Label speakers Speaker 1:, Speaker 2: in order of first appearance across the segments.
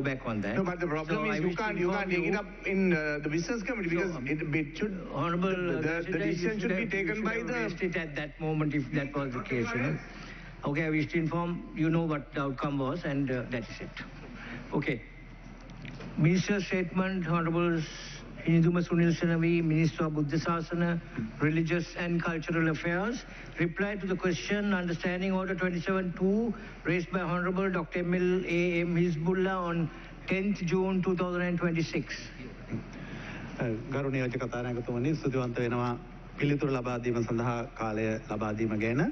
Speaker 1: back on that.
Speaker 2: No, but the problem is you can't take it up in the business committee because it should.
Speaker 1: Honorable
Speaker 2: the decision should be taken by the.
Speaker 1: Raised it at that moment if that was the case. Okay, I wish to inform you know what the outcome was, and that is it. Okay. Minister's statement, Honorable Hinduma Sunil Senavi, Minister of Buddha Sasana, Religious and Cultural Affairs, reply to the question Understanding Order 27-2 raised by Honorable Dr. M.L. A.M. Hizbullah on 10th June 2026.
Speaker 3: ගරුණීය කතානායකතුමනි ස්තුතිවන්ත වෙනවා පිළිතුරු ලබා දීම සඳහා කාලය ලබා දීම ගැන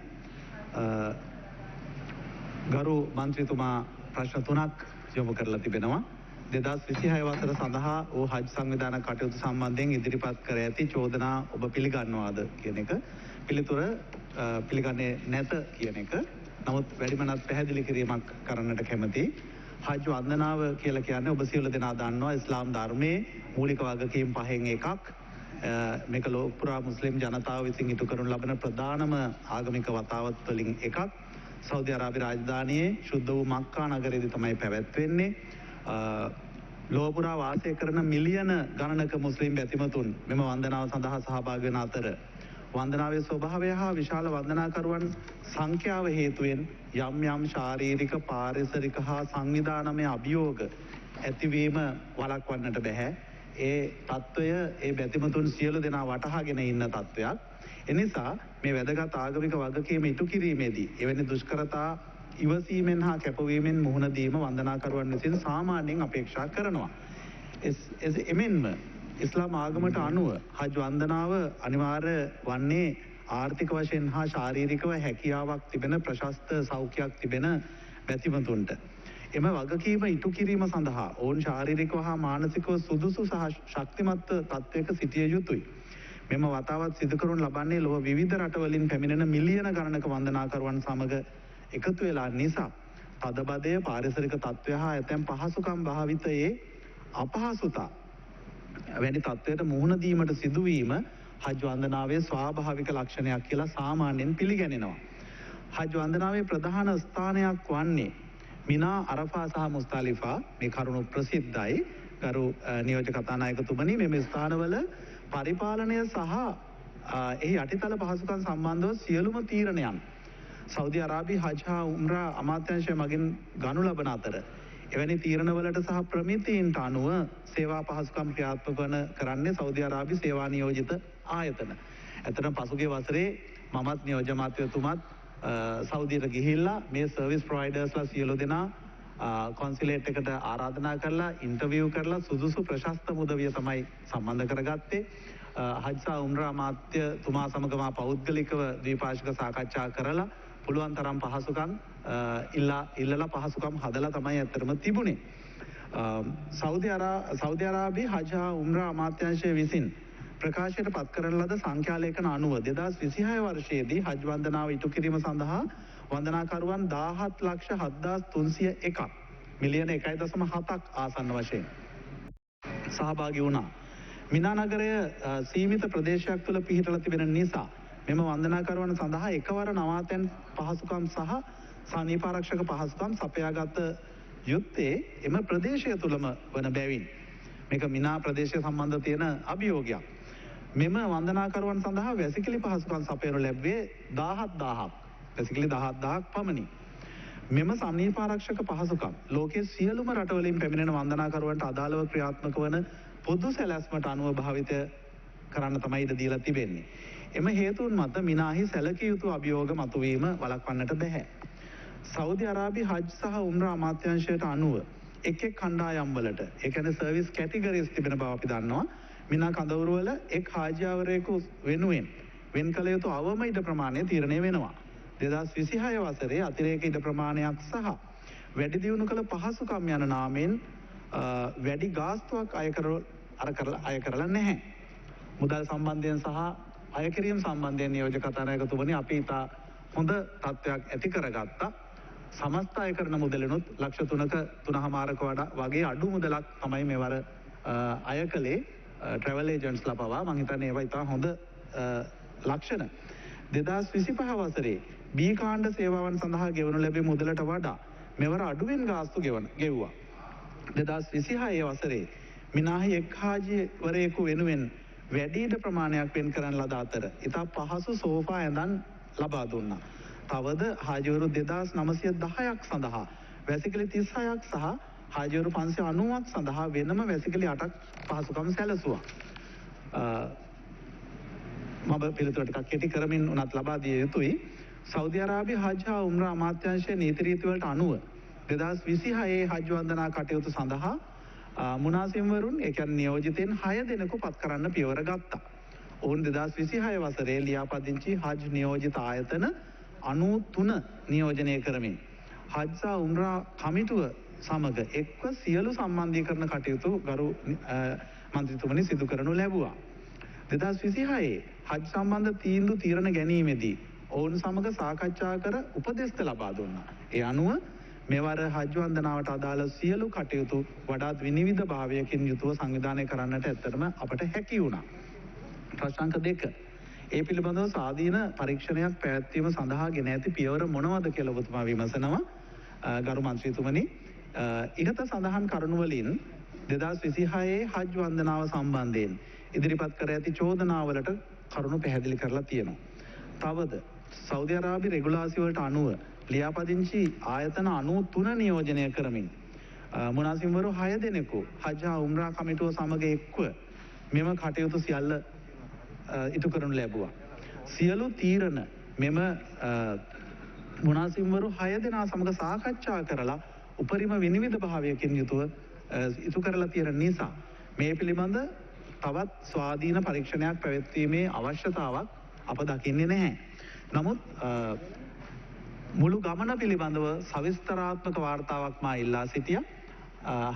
Speaker 3: ගරු මන්ත්‍රීතුමා ප්‍රශ්න තුනක් යොමු කරලා තිබෙනවා 2026 වසර සඳහා ඕ හජ් සංවිධාන කටයුතු සම්බන්ධයෙන් ඉදිරිපත් කර ඇති චෝදනා ඔබ පිළිගන්නවාද කියන එක පිළිතුර පිළිගන්නේ නැත කියන එක නමුත් වැඩිමනත් පැහැදිලි කිරීමක් කරන්නට කැමැතියි හජ් වන්දනාව කියලා කියන්නේ ඔබ සියලු දෙනා දන්නවා ඉස්ලාම් ධර්මයේ මූලික වගකීම් පහෙන් එකක් මේක ලෝක පුරා මුස්ලිම් ජනතාව විසින් ඉටු කරනු ලබන ප්‍රධානම ආගමික වතාවත් වලින් එකක් සෞදි අරාබි රාජධානියේ ශුද්ධ වූ මක්කා නගරයේදී තමයි පැවැත්වෙන්නේ ලෝක පුරා වාසය කරන මිලියන ගණනක මුස්ලිම් බැතිමතුන් මෙම වන්දනාව සඳහා සහභාගී වෙන අතර වන්දනාවේ ස්වභාවය හා විශාල වන්දනාකරුවන් සංඛ්‍යාව හේතුවෙන් යම් යම් ශාරීරික පාරිසරික හා සංවිධානමය අභියෝග ඇතිවීම වළක්වන්නට බැහැ. ඒ තත්ත්වය ඒ බැතිමතුන් සියලු දෙනා වටහාගෙන ඉන්න තත්ත්වයක්. එනිසා මේ වැදගත් ආගමික වගකීම ඉටු කිරීමේදී එවැනි දුෂ්කරතා ඉවසීමෙන් හා කැපවීමෙන් මුහුණ දීම වන්දනාකරුවන් විසින් සාමාන්‍යයෙන් අපේක්ෂා කරනවා. එමෙන්ම ඉස්ලාම් ආගමට අනුව හජ් වන්දනාව අනිවාර්ය වන්නේ ආර්ථික වශයෙන් හා ශාරීරිකව හැකියාවක් තිබෙන ප්‍රශස්ත සෞඛ්‍යයක් තිබෙන බැතිමතුන්ට. එම වගකීම ඉටු කිරීම සඳහා ඔවුන් ශාරීරිකව හා මානසිකව සුදුසු සහ ශක්තිමත් තත්ත්වයක සිටිය යුතුයි. මෙම වතාවත් සිදු කරනු ලබන්නේ ලොව විවිධ රටවලින් පැමිණෙන මිලියන ගණනක වන්දනාකරුවන් සමග එකතු වෙලා නිසා තදබදය පාරිසරික තත්ත්වය හා ඇතැම් පහසුකම් භාවිතයේ අපහසුතා වැනි තත්ත්වයට මුහුණ දීමට සිදුවීම හජ් වන්දනාවේ ස්වාභාවික ලක්ෂණයක් කියලා සාමාන්‍යයෙන් පිළිගැනෙනවා. හජ් වන්දනාවේ ප්‍රධාන ස්ථානයක් වන්නේ මිනා අරෆා සහ මුස්තලිෆා මේ කරුණු ප්‍රසිද්ධයි. ගරු නියෝජ්‍ය කතානායකතුමනි මෙම ස්ථානවල පරිපාලනය සහ එහි යටිතල පහසුකම් සම්බන්ධව සියලුම තීරණයන් සෞදි අරාබි හජ් හා උම්රා අමාත්‍යාංශය මගින් ගනු ලබන අතර එවැනි තීරණවලට සහ ප්‍රමිතීන්ට අනුව සේවා පහසුකම් ක්‍රියාත්මක කරන්නේ සෞදි අරාබි සේවා නියෝජිත ආයතන. ඇත්තටම පසුගිය වසරේ මමත් නියෝජ්‍ය අමාත්‍යතුමත් සෞදියට ගිහිල්ලා මේ සර්විස් ප්‍රොවයිඩර්ස්ලා සියලු දෙනා කොන්සිලේට් එකට ආරාධනා කරලා ඉන්ටර්විව් කරලා සුදුසු ප්‍රශස්ත මුදවිය තමයි සම්බන්ධ කරගත්තේ. හජ් සහ උම්රා අමාත්‍යතුමා සමග මා පෞද්ගලිකව ද්විපාක්ෂික සාකච්ඡා කරලා පුළුවන් තරම් පහසුකම් ඉල්ලලා පහසුකම් හදලා තමයි ඇත්තටම තිබුණේ. සෞදි අරාබි හජ් හා උම්රා අමාත්‍යාංශය විසින් ප්‍රකාශයට පත් කරන ලද සංඛ්‍යාලේඛන අනුව 2026 වර්ෂයේදී හජ් වන්දනාව ඉටු කිරීම සඳහා වන්දනාකරුවන් 17,7301ක් මිලියන 1.7ක් ආසන්න වශයෙන් සහභාගී වුණා. මිනා නගරය සීමිත ප්‍රදේශයක් තුළ පිහිටලා තිබෙන නිසා මෙම වන්දනාකරුවන් සඳහා එකවර නවාතැන් පහසුකම් සහ සනීපාරක්ෂක පහසුකම් සපයාගත යුත්තේ එම ප්‍රදේශය තුළම වන බැවින් මේක මිනා ප්‍රදේශය සම්බන්ධ තියෙන අභියෝගයක්. මෙම වන්දනාකරුවන් සඳහා වැසිකිලි පහසුකම් සපයනු ලැබුවේ 17,000ක්. වැසිකිලි 17,000ක් පමණි. මෙම සනීපාරක්ෂක පහසුකම් ලෝකයේ සියලුම රටවලින් පැමිණෙන වන්දනාකරුවන්ට අදාළව ක්‍රියාත්මක වන පොදු සැලැස්මට අනුව භාවිත කරන්න තමයි ඉඩ දීලා තිබෙන්නේ. එම හේතුන් මත මිනාහි සැලකිය යුතු අභියෝග මතුවීම වළක්වන්නට බැහැ. සෞදි අරාබි හජ් සහ උම්රා අමාත්‍යාංශයට අනුව එක් කණ්ඩායම් වලට ඒ කියන්නේ සර්විස් කැටගරිස් තිබෙන බව අපි දන්නවා. මිනා කඳවුරු වල එක් හාජිවරයෙකු වෙනුවෙන් වෙන් කළ යුතු අවම ඉඩ ප්‍රමාණය තීරණය වෙනවා. 2026 වසරේ අතිරේක ඉඩ ප්‍රමාණයක් සහ වැඩි දියුණු කළ පහසුකම් යන නාමයෙන් වැඩි ගාස්තුවක් අය කරලා නැහැ. මුදල් සම්බන්ධයෙන් සහ අය කිරීම සම්බන්ධයෙන් නියෝජ්‍ය කතානායකතුමනි අපි ඉතා හොඳ තත්ත්වයක් ඇති කරගත්තා. සමස්ත අය කරන මුදලෙනුත් ලක්ෂ 3ක 3.5ක වගේ අඩු මුදලක් තමයි මෙවර අය කළේ ට්‍රැවල් ඒජන්ට්ස්ලා පවා. මම හිතන්නේ ඒවා ඉතා හොඳ ලක්ෂණ. 2025 වසරේ බී කාණ්ඩ සේවාවන් සඳහා ගෙවනු ලැබෙන මුදලට වඩා මෙවර අඩුවෙන් ගාස්තු ගෙවුවා. 2026 වසරේ මිනාහි එක් හාජිවරයෙකු වෙනුවෙන් වැඩි ඉඩ ප්‍රමාණයක් වෙන් කරන ලද අතර ඉතා පහසු සෝෆා ඇඳන් ලබා දුන්නා. තවද හාජිවරු 2910ක් සඳහා වැසිකිලි 36ක් සහ හාජිවරු 590ක් සඳහා වෙනම වැසිකිලි 8ක් පහසුකම් සැලසුවා. මම පිළිතුර ටිකක් කෙටි කරමින් උනත් ලබා දිය යුතුයි. සෞදි අරාබිය හජ් හා උම්රා අමාත්‍යාංශයේ නීති රීති වලට අනුව 2026 හජ් වන්දනා කටයුතු සඳහා මුනාසිම්වරුන් ඒ කියන්නේ නියෝජිතයින් 6 දෙනෙකු පත් කරන්න පියවර ගත්තා. ඔවුන් 2026 වසරේ ලියාපදිංචි හජ් නියෝජිත ආයතන 93 නියෝජනය කරමින් හජ් සහ උම්රා කමිටුව සමග එක්ව සියලු සම්බන්ධීකරණ කටයුතු ගරු මන්ත්‍රීතුමනි සිදු කරනු ලැබුවා. 2026 හජ් සම්බන්ධ තීන්දුව තීරණ ගැනීමේදී ඔවුන් සමග සාකච්ඡා කර උපදෙස් ලබා දුන්නා. ඒ අනුව මෙවර හජ් වන්දනාවට අදාළ සියලු කටයුතු වඩාත් විනිවිද භාවයකින් යුතුව සංවිධානය කරන්නට ඇත්තටම අපට හැකි වුණා. ප්‍රශ්න 2. ඒ පිළිබඳව සාධීන පරීක්ෂණයක් පැවැත්වීම සඳහා ගෙන ඇති පියවර මොනවද කියලා ඔබතුමා විමසනවා. ගරු මන්ත්‍රීතුමනි, ඉහත සඳහන් කරුණු වලින් 2026 හජ් වන්දනාව සම්බන්ධයෙන් ඉදිරිපත් කර ඇති චෝදනාවලට කරුණු පැහැදිලි කරලා තියෙනවා. තවද සෞදි අරාබි රෙගුලාසි වලට අනුව ලියාපදිංචි ආයතන 93 නියෝජනය කරමින් මුනාසිම්වරු 6 දෙනෙකු හජ් හා උම්රා කමිටුව සමග එක්ව මෙම කටයුතු සියල්ල ඉටු කරනු ලැබුවා. සියලු තීරණ මෙම මුනාසිම්වරු 6 දෙනා සමග සාකච්ඡා කරලා උපරිම විනිවිද භාවයකින් යුතුව ඉටු කරලා තියෙන නිසා මේ පිළිබඳ තවත් ස්වාධීන පරීක්ෂණයක් පැවැත්වීමේ අවශ්‍යතාවක් අප දකින්නේ නැහැ. නමුත් මුළු ගමන පිළිබඳව සවිස්තරාත්මක වාර්තාවක් මා ඉල්ලා සිටියා.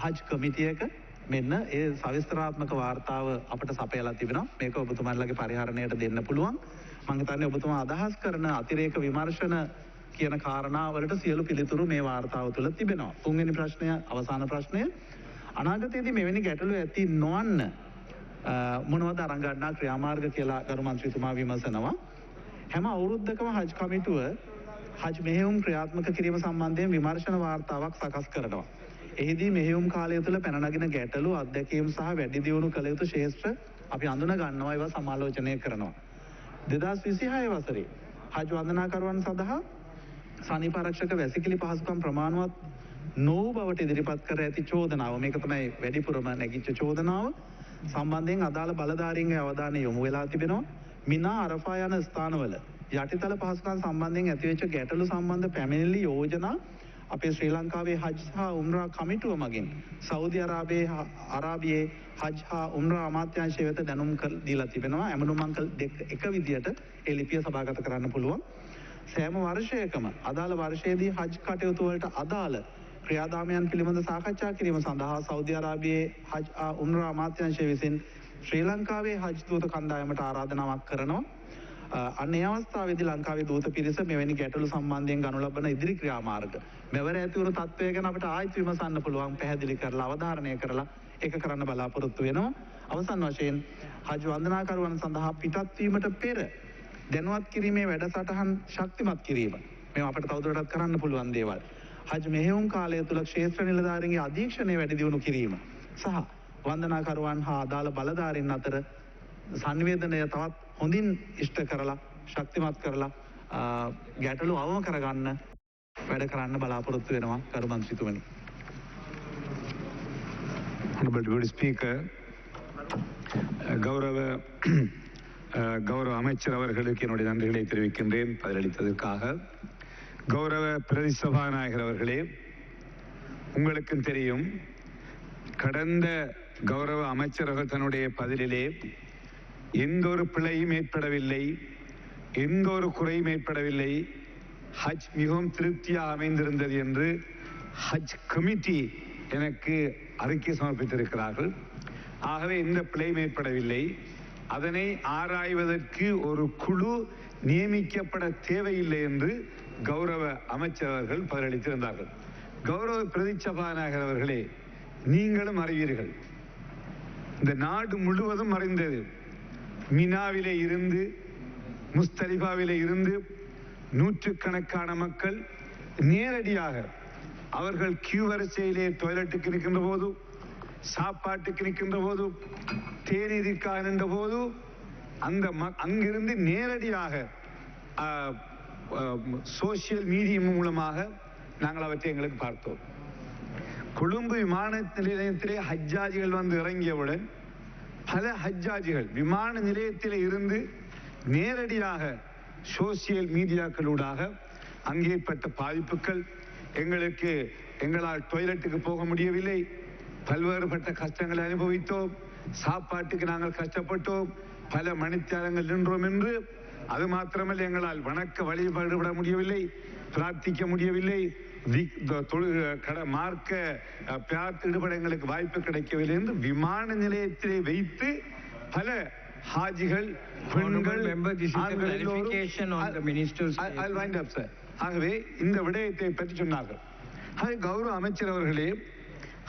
Speaker 3: හජ් කමිටියක මෙන්න ඒ සවිස්තරාත්මක වාර්තාව අපට සපයලා තිබෙනවා. මේක ඔබතුමාලගේ පරිහරණයට දෙන්න පුළුවන්. මම හිතන්නේ ඔබතුමා අදහස් කරන අතිරේක විමර්ශන කියන කාරණා වලට සියලු පිළිතුරු මේ වාර්තාව තුළ තිබෙනවා. තුන්වෙනි ප්‍රශ්නය, අවසාන ප්‍රශ්නය. අනාගතයේදී මෙවැනි ගැටලු ඇති නොවන්න මොනවද අරන් ගන්නා ක්‍රියාමාර්ග කියලා ගරු මන්ත්‍රීතුමා විමසනවා. හැම අවුරුද්දකම හජ් කමිටුව හජ් මෙහෙයුම් ක්‍රියාත්මක කිරීම සම්බන්ධයෙන් විමර්ශන වාර්තාවක් සකස් කරනවා. එහිදී මෙහෙයුම් කාලය තුළ පැන නගින ගැටලු, අත්දැකීම් සහ වැඩි දියුණු කළ යුතු ශේෂ්ත්‍ර අපි අඳුන ගන්නවා, ඒවා සමාලෝචනය කරනවා. 2026 වසරේ හජ් වන්දනාකරුවන් සඳහා සනීපාරක්ෂක වැසිකිලි පහසුකම් ප්‍රමාණවත් නොවු බවට ඉදිරිපත් කර ඇති චෝදනාව, මේක තමයි වැඩිපුරම නැගිච්ච චෝදනාව සම්බන්ධයෙන් අදාළ බලධාරීන්ගේ අවධානය යොමු වෙලා තිබෙනවා. මිනා අරෆා යන ස්ථානවල යටිතල පහසුකම් සම්බන්ධයෙන් ඇතිවෙච්ච ගැටලු සම්බන්ධ පැමිණිලි යෝජනා අපේ ශ්‍රී ලංකාවේ හජ් සහ උම්රා කමිටුව මගින් සෞදි අරාබියේ හජ් හා උම්රා අමාත්‍යාංශය වෙත දැනුම් දීලා තිබෙනවා. ඇමණුම් අංක එක විදියට ඒ ලිපිය සභාගත කරන්න පුළුවන්. සෑම වර්ෂයකම අදාළ වර්ෂයේදී හජ් කටයුතු වලට අදාළ ක්‍රියාදාමයන් පිළිබඳ සාකච්ඡා කිරීම සඳහා සෞදි අරාබියේ හජ් හා උම්රා අමාත්‍යාංශය විසින් ශ්‍රී ලංකාවේ හජ් දූත කණ්ඩායමට ආරාධනාවක් කරනවා. අන්න ඒ අවස්ථාවේදී ලංකාවේ දූත පිරිස මෙවැනි ගැටලු සම්බන්ධයෙන් ගනු ලබන ඉදිරි ක්‍රියාමාර්ග මෙවර ඇතිවුණු තත්ත්වය ගැන අපිට ආයෙත් විමසන්න පුළුවන්, පැහැදිලි කරලා අවධාරණය කරලා ඒක කරන්න බලාපොරොත්තු වෙනවා. අවසන් වශයෙන් හජ් වන්දනාකරුවන් සඳහා පිටත් වීමට පෙර දැනුවත් කිරීමේ වැඩසටහන් ශක්තිමත් කිරීම මේ අපිට තවදුරටත් කරන්න පුළුවන් දේවල්. හජ් මෙහෙයුම් කාලය තුල ක්ෂේත්‍ර නිලධාරීන්ගේ අධීක්ෂණය වැඩි දියුණු කිරීම සහ වන්දනාකරුවන් හා අදාළ බලධාරීන් අතර සංවේදනය තවත් හොඳින් ඉෂ්ට කරලා ශක්තිමත් කරලා ගැටලු අවම කරගන්න වැඩ කරන්න බලාපොරොත්තු වෙනවා ගරු මන්ත්‍රීතුමනි.
Speaker 4: Honorable Deputy Speaker, கௌரவ அமைச்சர் அவர்களுக்கு என்னுடைய நன்றிகளை தெரிவிக்கின்றேன் பதிலளித்ததற்காக. கௌரவ பிரதி சபாநாயகர் அவர்களே, உங்களுக்கும் தெரியும் கடந்த கௌரவ அமைச்சர்கள் தன்னுடைய பதிலிலே எந்த ஒரு பிழையும் ஏற்படவில்லை, எந்த ஒரு குறையும் ஏற்படவில்லை, ஹஜ் மிகவும் திருப்தியாக அமைந்திருந்தது என்று ஹஜ் கமிட்டி எனக்கு அறிக்கை சமர்ப்பித்திருக்கிறார்கள். ஆகவே எந்த பிழையும் ஏற்படவில்லை. அதனை ஆராய்வதற்கு ஒரு குழு நியமிக்கப்பட தேவையில்லை என்று கௌரவ அமைச்சர்கள் பதிலளித்திருந்தார்கள். கௌரவ பிரதி சபாநாயகர் அவர்களே, நீங்களும் அறிவீர்கள், இந்த நாடு முழுவதும் அறிந்தது, மினாவிலே இருந்து முஸ்தலிஃபாவிலே இருந்து நூற்றுக்கணக்கான மக்கள் நேரடியாக அவர்கள் கியூ வரிசையிலே டாய்லெட்டுக்கு நிற்கின்ற போது, சாப்பாட்டுக்கு நிற்கின்ற போது, தேநீருக்காக நின்ற போது அங்கிருந்து நேரடியாக சோசியல் மீடியா மூலமாக நாங்கள் அவற்றை எங்களுக்கு பார்த்தோம். கொழும்பு விமான நிலையத்திலே ஹஜ்ஜாஜிகள் வந்து இறங்கியவுடன் பல ஹஜ்ஜாஜிகள் விமான நிலையத்திலே இருந்து நேரடியாக சோசியல் மீடியாக்களூடாக அங்கே ஏற்பட்ட பாதிப்புகள், எங்களால் டாய்லெட்டுக்கு போக முடியவில்லை, பல்வேறுபட்ட கஷ்டங்களை அனுபவித்தோம், சாப்பாட்டுக்கு நாங்கள் கஷ்டப்பட்டோம், பல மணித்தியாலங்கள் நின்றோம் என்று, அது மாத்திரமல்ல எங்களால் வணக்க வழிபாடுபட முடியவில்லை, பிரார்த்திக்க முடியவில்லை, மார்க்க ஈடுபட எங்களுக்கு வாய்ப்பு கிடைக்கவில்லை என்று விமான நிலையத்திலே வைத்து பல ஹாஜிகள், பெண்கள், ஆகவே இந்த விடயத்தை பற்றி சொன்னார்கள். கௌரவ அமைச்சர் அவர்களே,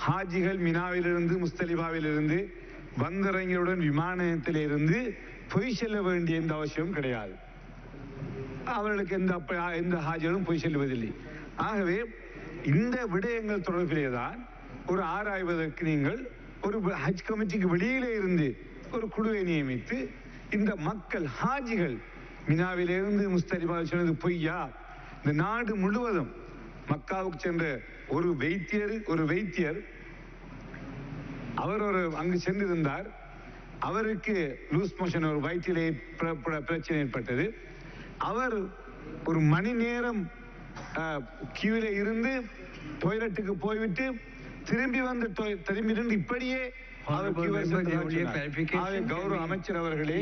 Speaker 4: ஹாஜிகள் மினாவிலிருந்து முஸ்தலிபாவிலிருந்து வந்திறங்கியுடன் விமான நிலையத்திலிருந்து பொய் செல்ல வேண்டிய எந்த அவசியம் கிடையாது. அவர்களுக்கு எந்த ஹாஜிகளும் பொய் செல்வதில்லை. ஆகவே இந்த விடயங்கள் தொடர்பிலேதான் ஒரு ஆராய்வதற்கு நீங்கள் ஒரு ஹஜ் கமிட்டிக்கு வெளியிலே இருந்து ஒரு குழுவை நியமித்து இந்த மக்கள் ஹாஜிகள் மினாவிலிருந்து முஸ்தலிபாவில் சொன்னது பொய்யா? இந்த நாடு முழுவதும் மக்காவுக்கு சென்ற ஒரு வைத்தியர் அவர் அங்கு சென்றிருந்தார். அவருக்கு லூஸ் மோஷன், ஒரு வயிற்றிலே பிரச்சனை ஏற்பட்டது. அவர் ஒரு மணி நேரம் கியூல இருந்து டாய்லெட்டுக்கு போய்விட்டு திரும்பி இருந்து இப்படியே கௌரவ அமைச்சர் அவர்களே,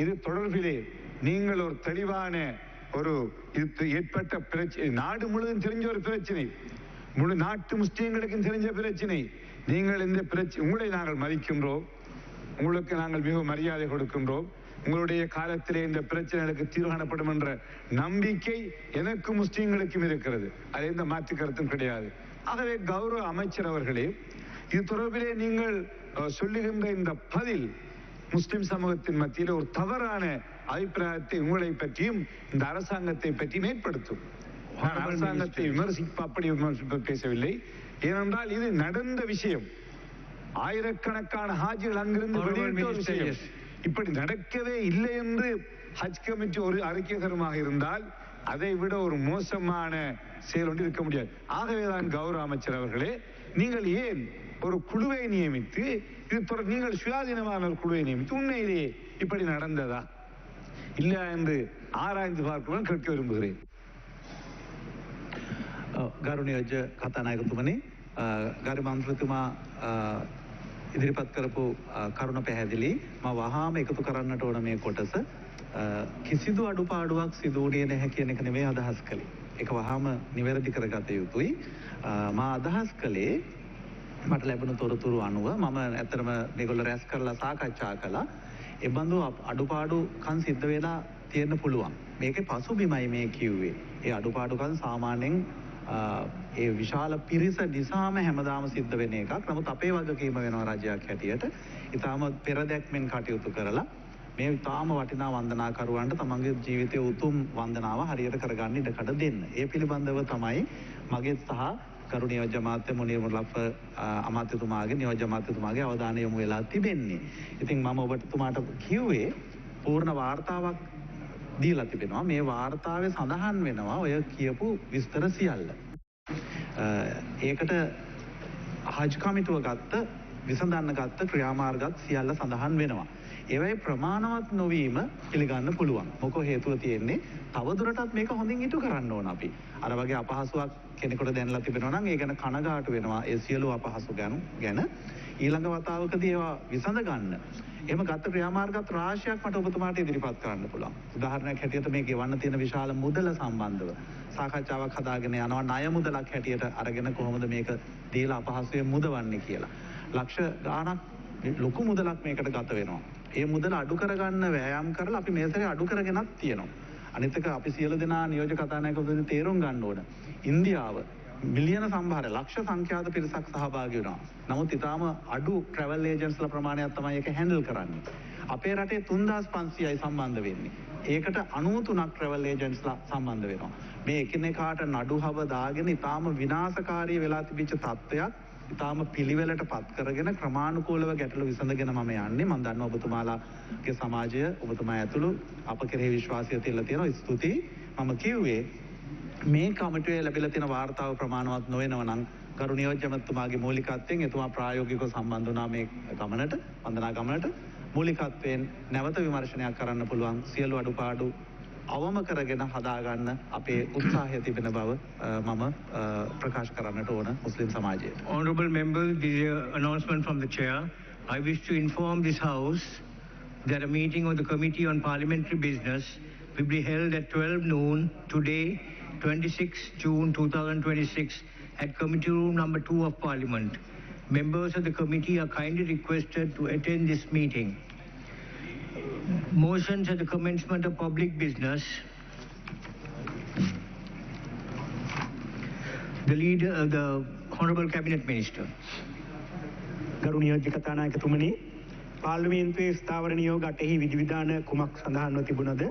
Speaker 4: இது தொடர்பிலே நீங்கள் ஒரு தெளிவான ஒரு ஏற்பட்ட பிரச்சனை, நாடு முழுவதும் தெரிஞ்ச ஒரு பிரச்சனை, முழு நாட்டு முஸ்லிம்களுக்கும் தெரிஞ்ச பிரச்சனை. நீங்கள் இந்த பிரச்சனை, உங்களை நாங்கள் மதிக்கின்றோம், உங்களுக்கு நாங்கள் மிக மரியாதை கொடுக்கின்றோம். உங்களுடைய காலத்திலே இந்த பிரச்சனைகளுக்கு தீர்வு காணப்படும் என்ற நம்பிக்கை எனக்கும் முஸ்லிம்களுக்கும் இருக்கிறது. அது எந்த மாற்று கருத்தும் கிடையாது. ஆகவே கௌரவ அமைச்சர் அவர்களே, இது தொடர்பிலே நீங்கள் சொல்லுகின்ற இந்த பதில் முஸ்லிம் சமூகத்தின் மத்தியில் ஒரு தவறான அபிப்பிராயத்தை உங்களை பற்றியும் இந்த அரசாங்கத்தை பற்றியும் ஏற்படுத்தும். அரசாங்கத்தை விமர்சிக்க பேசவில்லை. ஏனென்றால் இது நடந்த விஷயம். ஆயிரக்கணக்கான ஹாஜிகள் அங்கிருந்து வெளியிட்ட ஒரு விஷயம். இப்படி நடக்கவே இல்லை என்று ஹஜ் கமிட்டி ஒரு அறிக்கைகரமாக இருந்தால் அதை விட ஒரு மோசமான செயல் ஒன்று இருக்க முடியாது. ஆகவேதான் கௌரவ அமைச்சர் அவர்களே, நீங்கள் ஏன் ஒரு குழுவை நியமித்து நீங்கள் சுயாதீனமான ஒரு குழுவை நியமித்து உண்மையிலேயே இப்படி நடந்ததா இல்லையா என்று ஆராய்ந்து பார்க்க கேட்க விரும்புகிறேன்.
Speaker 3: ගරුණීය කතානායකතුමනි, ගරු මන්ත්‍රීතුමා ඉදිරිපත් කරපු කරුණ පැහැදිලි. මම වහාම එකතු කරන්නට ඕන මේ කොටස. කිසිදු අඩුපාඩුවක් සිදු වුණේ නැහැ කියන එක නෙමෙයි අදහස් කළේ. ඒක වහාම නිවැරදි කරගත යුතුයි. මම අදහස් කළේ මට ලැබුණු තොරතුරු අනුව මම ඇත්තටම මේගොල්ලෝ රැස් කරලා සාකච්ඡා කළා. ඒ බඳු අඩුපාඩුකම් සිද්ධ වෙලා තියෙන්න පුළුවන්. මේකේ පසුබිමයි මේ කිව්වේ. ඒ අඩුපාඩුකම් සාමාන්‍යයෙන් ඒ විශාල පිරිස නිසාම හැමදාම සිද්ධ වෙන එකක්. නමුත් අපේ වගකීම වෙනවා රජයක් හැටියට ඊටාම පෙරදැක්මෙන් කටයුතු කරලා මේ ඊටාම වටිනා වන්දනාකරුවන්ට තමන්ගේ ජීවිතයේ උතුම් වන්දනාව හරියට කරගන්න ඉඩකඩ දෙන්න. ඒ පිළිබඳව තමයි මගේ සහ කරු නියෝජ්‍ය අමාත්‍ය මුනීර් මුලප්ප අමාත්‍යතුමාගේ නියෝජ්‍ය අමාත්‍යතුමාගේ අවධානය යොමු වෙලා තිබෙන්නේ. ඉතින් මම ඔබතුමාට කිව්වේ පූර්ණ වාර්තාවක් දීලා තිබෙනවා. මේ වාර්තාවේ සඳහන් වෙනවා ඔය කියපු විස්තර සියල්ල. ඒකට හජ් කමිටුව ගත්ත විසඳන්න ගත්ත ක්‍රියාමාර්ගත් සියල්ල සඳහන් වෙනවා. ඒවයි ප්‍රමාණවත් නොවීම පිළිගන්න පුළුවන්. මොකෝ හේතුව තියෙන්නේ තවදුරටත් මේක හොඳින් ඉටු කරන්න ඕන අපි. අර වගේ අපහසුයක් කෙනෙකුට දැනලා තිබෙනවා නම් ඒ ගැන කනගාටු වෙනවා. ඒ සියලු අපහසු ගැන ඊළඟ වතාවකදී ඒවා විසඳ ගන්න. එහෙම ගත්ත ක්‍රියාමාර්ගත් රාශියක් මට ඔබතුමාට ඉදිරිපත් කරන්න පුළුවන්. උදාහරණයක් හැටියට මේ ගෙවන්න තියෙන විශාල මුදල සම්බන්ධව සාකච්ඡාවක් හදාගෙන යනවා. ණය මුදලක් හැටියට අරගෙන කොහොමද මේක දීලා අපහසුයෙන් මුදවන්නේ කියලා. ලක්ෂ ගාණක් ලොකු මුදලක් මේකට ගත වෙනවා. ඒ මුදල අඩු කරගන්න වෑයම් කරලා අපි මේ සැරේ අඩු කරගෙනත් තියෙනවා. අනිත් එක අපි සියලු දෙනා නියෝජ්‍ය කතානායකවරුන් තේරුම් ගන්න ඕන. ඉන්දියාව මිලියන සම්භාරය ලක්ෂ සංඛ්‍යාත පිරිසක් සහභාගී වෙනවා. නමුත් ඊටාම අඩු ට්‍රැවල් ඒජන්ට්ස්ලා ප්‍රමාණයක් තමයි ඒක හැන්ඩල් කරන්නේ. අපේ රටේ 3500යි සම්බන්ධ වෙන්නේ. ඒකට 93ක් ට්‍රැවල් ඒජන්ට්ස්ලා සම්බන්ධ වෙනවා. මේ එකිනෙකාට නඩුහව දාගෙන ඊටාම විනාශකාරී වෙලා තිබිච්ච තත්ත්වයක් ඊටාම පිළිවෙලට පත් කරගෙන ක්‍රමානුකූලව ගැටලු විසඳගෙන මම යන්නේ. මම දන්නවා ඔබතුමාලාගේ සමාජය ඔබතුමා ඇතුළු අප කෙරෙහි විශ්වාසය තියලා තියෙනවා. ස්තුතියි. මම කිව්වේ මේ කමිටුවේ ලැබිලා තියෙන වාර්තාව ප්‍රමාණවත් නොවෙනව නම් ගරු නියෝජ්‍ය ඇමතුමාගේ මූලිකත්වයෙන් එතුමා ප්‍රායෝගිකව සම්බන්ධ වුණා මේ ගමනට, වන්දනා ගමනට. මූලිකත්වයෙන් නැවත විමර්ශනයක් කරන්න පුළුවන් සියලු අඩුපාඩු අවම කරගෙන හදාගන්න අපේ උත්සාහය තිබෙන බව මම ප්‍රකාශ කරන්නට ඕන මුස්ලිම් සමාජයට.
Speaker 1: Honorable members, this is an announcement from the chair. I wish to inform this house that a meeting of the Committee on Parliamentary Business will be held at 12 noon today, 26 June 2026 at Committee Room number 2 of Parliament. Members of the committee are kindly requested to attend this meeting. Motions at the commencement of public business. The leader, the Honorable Cabinet Minister.
Speaker 5: ගරු නියෝජ්‍ය කතානායකතුමනි, පාර්ලිමේන්තුවේ ස්ථාවර නියෝග අටෙහි විධිවිධාන කුමක් සඳහන්ව තිබුණද